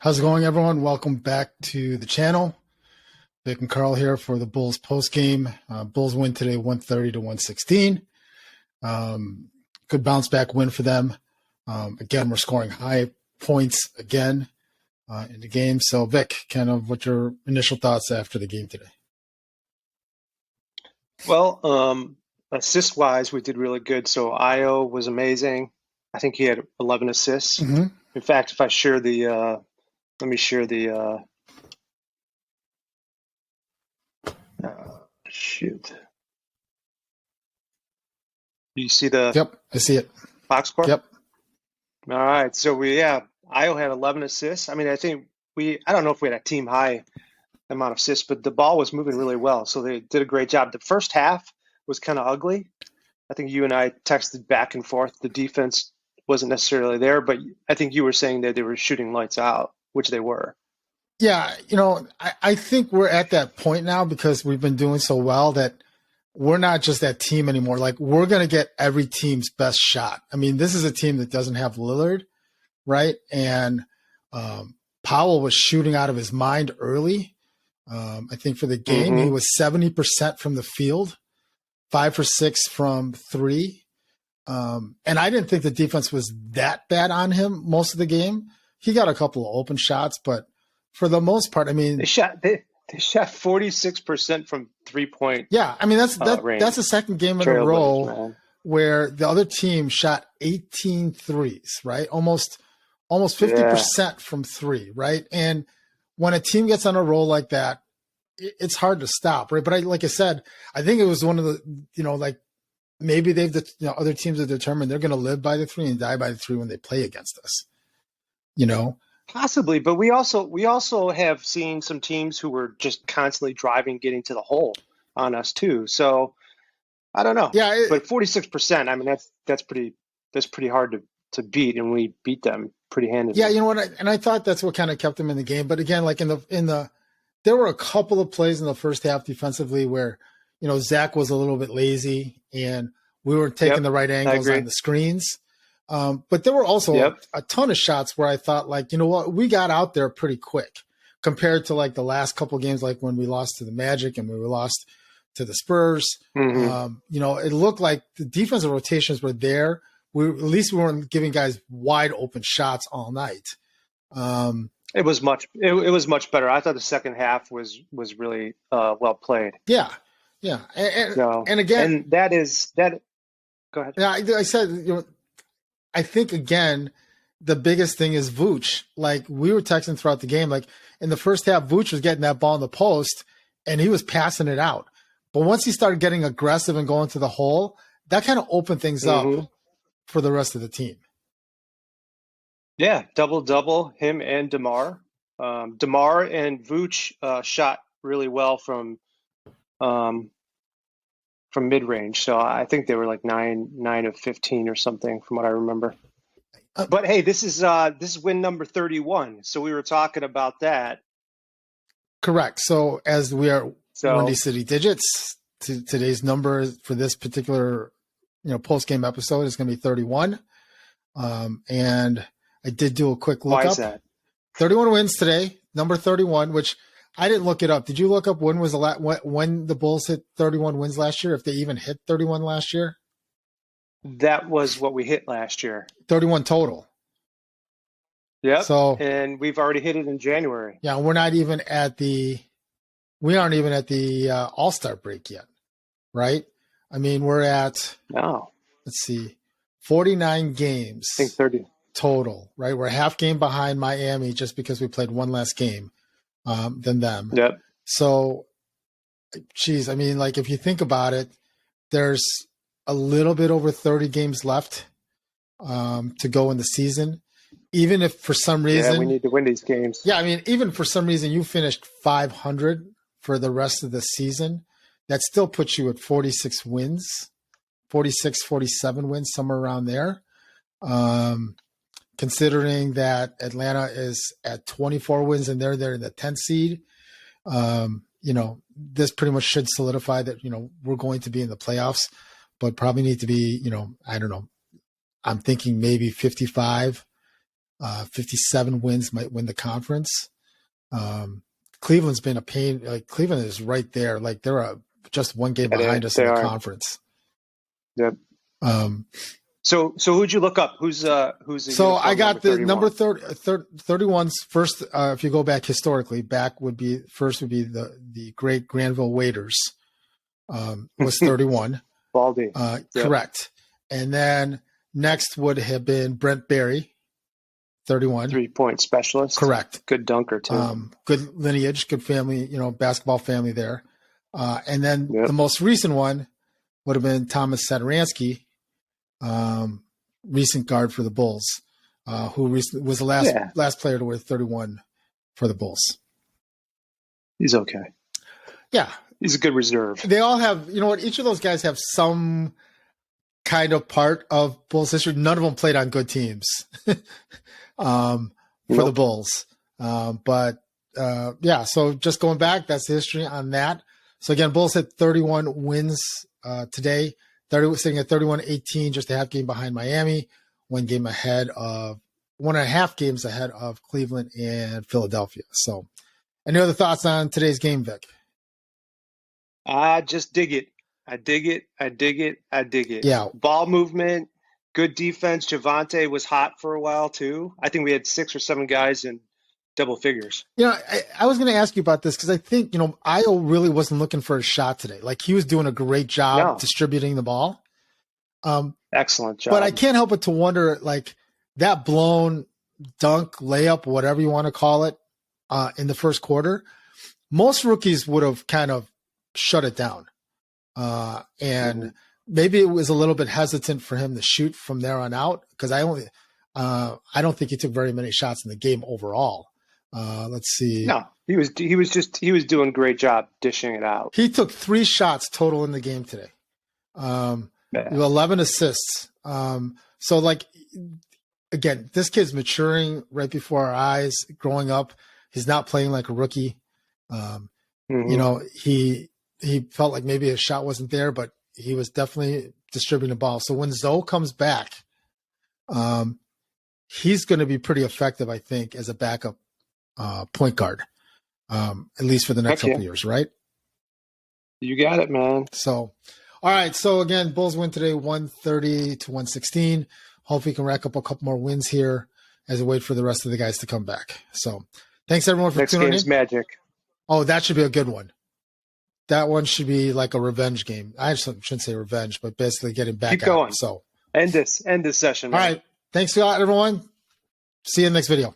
How's it going, everyone? Welcome back to the channel. Vic and Carl here for the Bulls postgame. Bulls win today 130 to 116. Good bounce back win for them. Again, we're scoring high points again in the game. So, Vic, kind of what's your initial thoughts after the game today? Well, assist-wise, we did really good. So Io was amazing. I think he had 11 assists. Mm-hmm. In fact, if I share the, let me share the, shoot. Do you see the Yep, I see it. box score? Yep. All right. So Io had 11 assists. I mean, I think I don't know if we had a team high amount of assists, but the ball was moving really well. So they did a great job. The first half was kind of ugly. I think you and I texted back and forth. The defense wasn't necessarily there, but I think you were saying that they were shooting lights out, which they were. Yeah, I think we're at that point now because we've been doing so well that we're not just that team anymore. Like, we're going to get every team's best shot. I mean, this is a team that doesn't have Lillard, right? And Powell was shooting out of his mind early. I think for the game, he was 70% from the field, 5 for 6 from 3. And I didn't think the defense was that bad on him most of the game. He got a couple of open shots, but for the most part, I mean, they shot 46% from 3-point. Yeah, I mean that's the second game in a row where the other team shot 18 threes, right? Almost 50% from 3, right? And when a team gets on a roll like that, it's hard to stop, right? But like I said, I think it was one of the, maybe other teams are determined they're going to live by the 3 and die by the 3 when they play against us, Possibly, but we also have seen some teams who were just constantly driving, getting to the hole on us too. So I don't know. Yeah, but 46%. I mean, that's pretty hard to beat, and we beat them pretty handedly. Yeah, you know what? I thought that's what kind of kept them in the game. But again, like there were a couple of plays in the first half defensively where Zach was a little bit lazy and we weren't taking the right angles on the screens. But there were also a ton of shots where I thought, like, you know what, we got out there pretty quick compared to like the last couple of games, like when we lost to the Magic and when we lost to the Spurs. It looked like the defensive rotations were there. At least we weren't giving guys wide open shots all night. It was much better. I thought the second half was really well played. Yeah. And again, that. Go ahead. Yeah, I said, I think, again, the biggest thing is Vooch. Like, we were texting throughout the game, like in the first half, Vooch was getting that ball in the post and he was passing it out. But once he started getting aggressive and going to the hole, that kind of opened things up for the rest of the team. Yeah, double, him and DeMar. DeMar and Vooch shot really well from mid-range. So I think they were like 9 of 15 or something from what I remember. But hey, this is win number 31. So we were talking about that. Correct. So as we are Windy City Digits, today's number for this particular post-game episode is going to be 31. And I did do a quick look up. Why is that? 31 wins today, number 31, which I didn't look it up. Did you look up when was when the Bulls hit 31 wins last year? If they even hit 31 last year? That was what we hit last year. 31 total. Yep. So, and we've already hit it in January. Yeah, we aren't even at the All-Star break yet, right? I mean, we're at let's see, 49 games. I think 30 total, right? We're a half game behind Miami just because we played one less game than them. Yep. So, geez, I mean, like, if you think about it, there's a little bit over 30 games left to go in the season. Even if for some reason we need to win these games. Yeah, I mean, even for some reason you finished 500 for the rest of the season, that still puts you at 46 wins, 46, 47 wins, somewhere around there. Considering that Atlanta is at 24 wins and they're in the 10th seed, this pretty much should solidify that, we're going to be in the playoffs, but probably need to be, I don't know. I'm thinking maybe 55 57 wins, might win the conference. Cleveland's been a pain. Like Cleveland is right there. Like they're just one game behind us in the conference. Yep. So who'd you look up? Who's so I got the number 31's first. If you go back historically, would be the great Granville Waiters. Was 31. Baldy. Yep. Correct. And then next would have been Brent Berry, 31. 3-point specialist. Correct. Good dunker too. Good lineage, good family, basketball family there. And then the most recent one would have been Thomas Sadaransky, recent guard for the Bulls, who was the last player to wear 31 for the Bulls. He's okay. Yeah. He's a good reserve. They all have, each of those guys have some kind of part of Bulls history. None of them played on good teams for the Bulls. So just going back, that's the history on that. So again, Bulls had 31 wins today, sitting at 31-18, just a half game behind Miami, 1.5 games ahead of Cleveland and Philadelphia. So any other thoughts on today's game, Vic? I just dig it. I dig it. Yeah. Ball movement, good defense. Javante was hot for a while too. I think we had 6 or 7 guys in double figures. I was going to ask you about this because I think, Ayo really wasn't looking for a shot today. Like he was doing a great job distributing the ball. Excellent job. But I can't help but to wonder, like that blown dunk, layup, whatever you want to call it, in the first quarter, most rookies would have kind of shut it down. Maybe it was a little bit hesitant for him to shoot from there on out because I don't think he took very many shots in the game overall. Let's see. No, he was doing a great job dishing it out. He took 3 shots total in the game today. 11 assists. So like, again, this kid's maturing right before our eyes, growing up. He's not playing like a rookie. He felt like maybe his shot wasn't there, but he was definitely distributing the ball. So when Zoe comes back, he's going to be pretty effective, I think, as a backup point guard, at least for the next couple of years, right? You got it, man. So, all right. So again, Bulls win today, 130-116. Hopefully we can rack up a couple more wins here as we wait for the rest of the guys to come back. So thanks everyone for tuning in. Next game's Magic. Oh, that should be a good one. That one should be like a revenge game. I shouldn't say revenge, but basically getting back. Keep going. So end this session. Man. All right. Thanks a lot, everyone. See you in the next video.